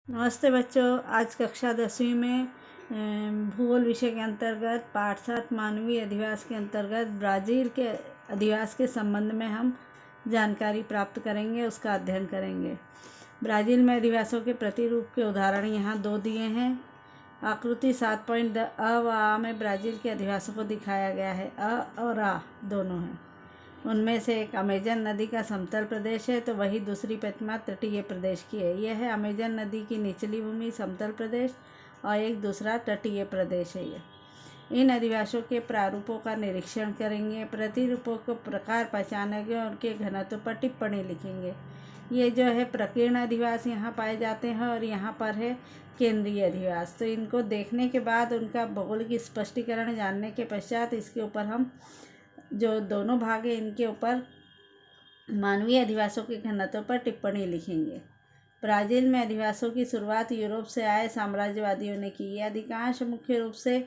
नमस्ते बच्चों, आज कक्षा 10वीं में भूगोल विषय के अंतर्गत पाठ 7 मानवीय अधिवास के अंतर्गत ब्राज़ील के अधिवास के संबंध में हम जानकारी प्राप्त करेंगे, उसका अध्ययन करेंगे। ब्राज़ील में अधिवासों के प्रतिरूप के उदाहरण यहाँ 2 दिए हैं। आकृति 7 अ व आ में ब्राज़ील के अधिवासों को दिखाया गया है। अ और आ दोनों हैं। उनमें से एक अमेजन नदी का समतल प्रदेश है, तो वही दूसरी प्रतिमा तटीय प्रदेश की है। यह है अमेजन नदी की निचली भूमि समतल प्रदेश और एक दूसरा तटीय प्रदेश है। इन अधिवासों के प्रारूपों का निरीक्षण करेंगे, प्रतिरूपों को प्रकार पहचानेंगे और उनके घनत्व पर टिप्पणी लिखेंगे। ये जो है प्रकीर्ण अधिवास यहाँ पाए जाते हैं और यहाँ पर है केंद्रीय अधिवास। तो इनको देखने के बाद उनका भौगोलिक स्पष्टीकरण जानने के पश्चात इसके ऊपर हम जो दोनों भाग हैं इनके ऊपर मानवीय अधिवासों के घनत्व पर टिप्पणी लिखेंगे। ब्राज़ील में अधिवासों की शुरुआत यूरोप से आए साम्राज्यवादियों ने की। ये अधिकांश मुख्य रूप से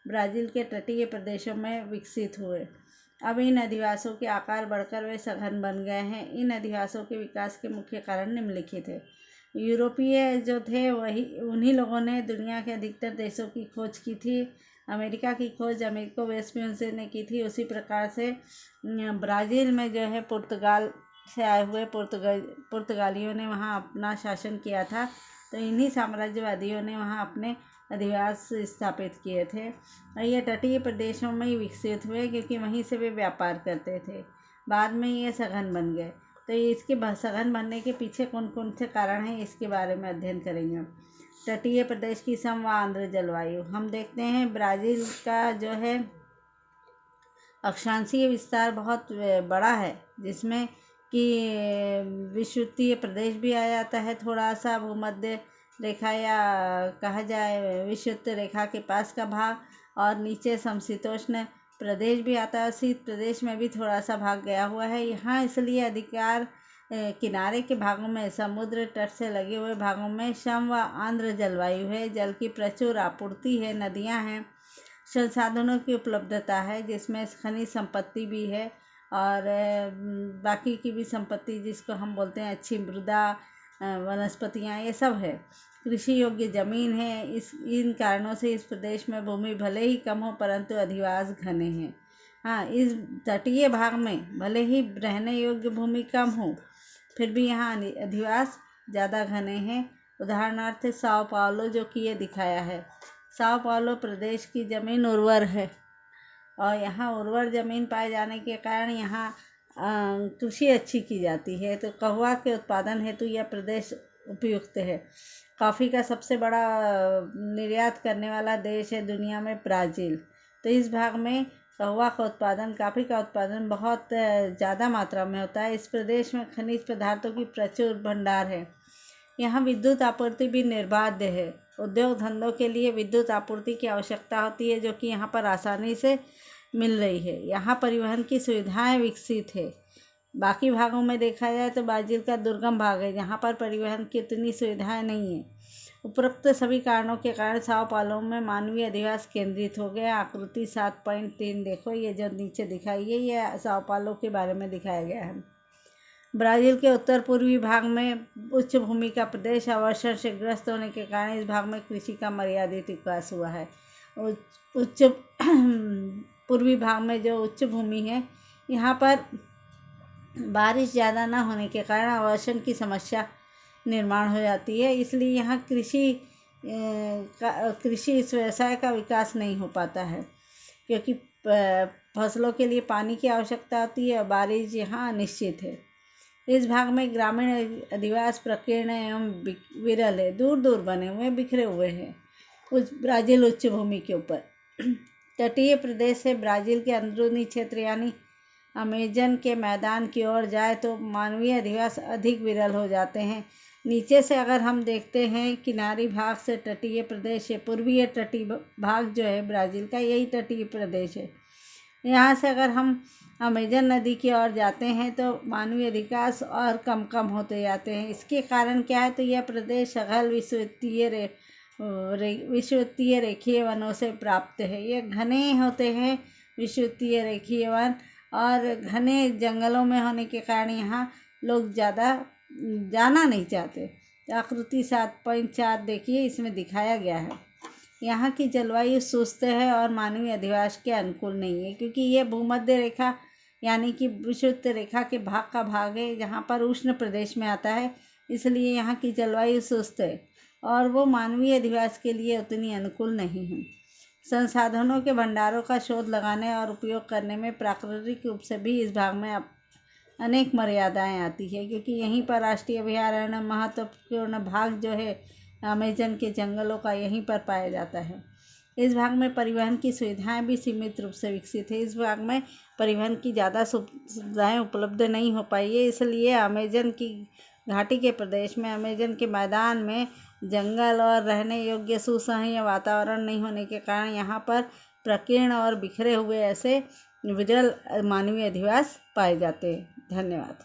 ब्राज़ील के तटीय प्रदेशों में विकसित हुए। अब इन अधिवासों के आकार बढ़कर वे सघन बन गए हैं। इन अधिवासों के विकास के मुख्य कारण निम्नलिखित है। यूरोपीय जो थे वही उन्हीं लोगों ने दुनिया के अधिकतर देशों की खोज की थी। अमेरिका की खोज अमेरिको वेस्पुसी ने की थी। उसी प्रकार से ब्राज़ील में जो है पुर्तगाल से आए हुए पुर्तगालियों ने वहाँ अपना शासन किया था। तो इन्हीं साम्राज्यवादियों ने वहाँ अपने अधिवास स्थापित किए थे और ये तटीय प्रदेशों में ही विकसित हुए, क्योंकि वहीं से वे व्यापार करते थे। बाद में ये सघन बन गए। तो इसके सघन बनने के पीछे कौन कौन से कारण हैं, इसके बारे में अध्ययन करेंगे। तटीय प्रदेश की सम व आर्द्र जलवायु हम देखते हैं। ब्राज़ील का जो है अक्षांशीय विस्तार बहुत बड़ा है, जिसमें कि विषुवतीय प्रदेश भी आ जाता है। थोड़ा सा भूमध्य रेखा या कहा जाए विषुवत रेखा के पास का भाग, और नीचे समशीतोष्ण प्रदेश भी आता है। शीत प्रदेश में भी थोड़ा सा भाग गया हुआ है। यहाँ इसलिए अधिकार किनारे के भागों में, समुद्र तट से लगे हुए भागों में सम व आर्द्र जलवायु है। जल की प्रचुर आपूर्ति है, नदियाँ हैं, संसाधनों की उपलब्धता है, जिसमें खनिज संपत्ति भी है और बाकी की भी संपत्ति जिसको हम बोलते हैं अच्छी मृदा, वनस्पतियाँ, ये सब है। कृषि योग्य ज़मीन है। इन कारणों से इस प्रदेश में भूमि भले ही कम हो, परंतु अधिवास घने हैं। हाँ, इस तटीय भाग में भले ही रहने योग्य भूमि कम हो, फिर भी यहाँ अधिवास ज़्यादा घने हैं। उदाहरणार्थ साओ पाउलो जो कि ये दिखाया है। साओ पाउलो प्रदेश की ज़मीन उर्वर है और यहाँ उर्वर ज़मीन पाए जाने के कारण यहाँ कृषि अच्छी की जाती है। तो कहवा के उत्पादन हेतु यह प्रदेश उपयुक्त है। कॉफ़ी का सबसे बड़ा निर्यात करने वाला देश है दुनिया में ब्राज़ील। तो इस भाग में कहवा का उत्पादन, कॉफ़ी का उत्पादन बहुत ज़्यादा मात्रा में होता है। इस प्रदेश में खनिज पदार्थों की प्रचुर भंडार है। यहाँ विद्युत आपूर्ति भी निर्बाध है। उद्योग धंधों के लिए विद्युत आपूर्ति की आवश्यकता होती है, जो कि यहाँ पर आसानी से मिल रही है। यहाँ परिवहन की सुविधाएं विकसित है। बाकी भागों में देखा जाए तो ब्राज़ील का दुर्गम भाग है, जहाँ पर परिवहन की इतनी सुविधाएं नहीं है। उपरोक्त सभी कारणों के कारण साओ पाउलो में मानवीय अधिवास केंद्रित हो गया। आकृति 7.3 देखो, ये जो नीचे दिखाई है ये साओ पाउलो के बारे में दिखाया गया है। ब्राज़ील के उत्तर पूर्वी भाग में उच्च भूमि का प्रदेश अवर्षण से ग्रस्त होने के कारण इस भाग में कृषि का मर्यादित विकास हुआ है। उच्च पूर्वी भाग में जो उच्च भूमि है, यहाँ पर बारिश ज़्यादा न होने के कारण अवर्षण की समस्या निर्माण हो जाती है। इसलिए यहाँ कृषि इस व्यवसाय का विकास नहीं हो पाता है, क्योंकि फसलों के लिए पानी की आवश्यकता होती है और बारिश यहाँ अनिश्चित है। इस भाग में ग्रामीण अधिवास प्रकीर्ण एवं विरल है, दूर दूर बने हुए बिखरे हुए हैं ब्राज़ील उच्च भूमि के ऊपर। तटीय प्रदेश से ब्राज़ील के अंदरूनी क्षेत्र यानी अमेजन के मैदान की ओर जाए तो मानवीय अधिवास अधिक विरल हो जाते हैं। नीचे से अगर हम देखते हैं किनारी भाग से तटीय प्रदेश है, पूर्वीय तटीय भाग जो है ब्राज़ील का, यही तटीय प्रदेश है। यहाँ से अगर हम अमेजन नदी की ओर जाते हैं तो मानवीय अधिवास और कम कम होते जाते हैं। इसके कारण क्या है, तो यह प्रदेश सघन विषुवतीय रेखीय वनों से प्राप्त है। ये घने होते हैं विषुवतीय रेखीय वन, और घने जंगलों में होने के कारण यहाँ लोग ज़्यादा जाना नहीं चाहते। आकृति 7.4 देखिए, इसमें दिखाया गया है। यहाँ की जलवायु सुस्त है और मानवीय अधिवास के अनुकूल नहीं है, क्योंकि ये भूमध्य रेखा यानी कि विषुवत रेखा के भाग का भाग है, जहाँ पर उष्ण प्रदेश में आता है, इसलिए यहाँ की जलवायु सुस्त है और वो मानवीय अधिवास के लिए उतनी अनुकूल नहीं है। संसाधनों के भंडारों का शोध लगाने और उपयोग करने में प्राकृतिक रूप से भी इस भाग में अनेक मर्यादाएं आती है, क्योंकि यहीं पर राष्ट्रीय अभयारण्य महत्वपूर्ण भाग जो है अमेजन के जंगलों का यहीं पर पाया जाता है। इस भाग में परिवहन की सुविधाएं भी सीमित रूप से विकसित है। इस भाग में परिवहन की ज़्यादा सुविधाएं उपलब्ध नहीं हो पाई है, इसलिए अमेजन की घाटी के प्रदेश में, अमेजन के मैदान में जंगल और रहने योग्य सुसह्य वातावरण नहीं होने के कारण यहाँ पर प्रकीर्ण और बिखरे हुए ऐसे विरल मानवीय अधिवास पाए जाते हैं। धन्यवाद।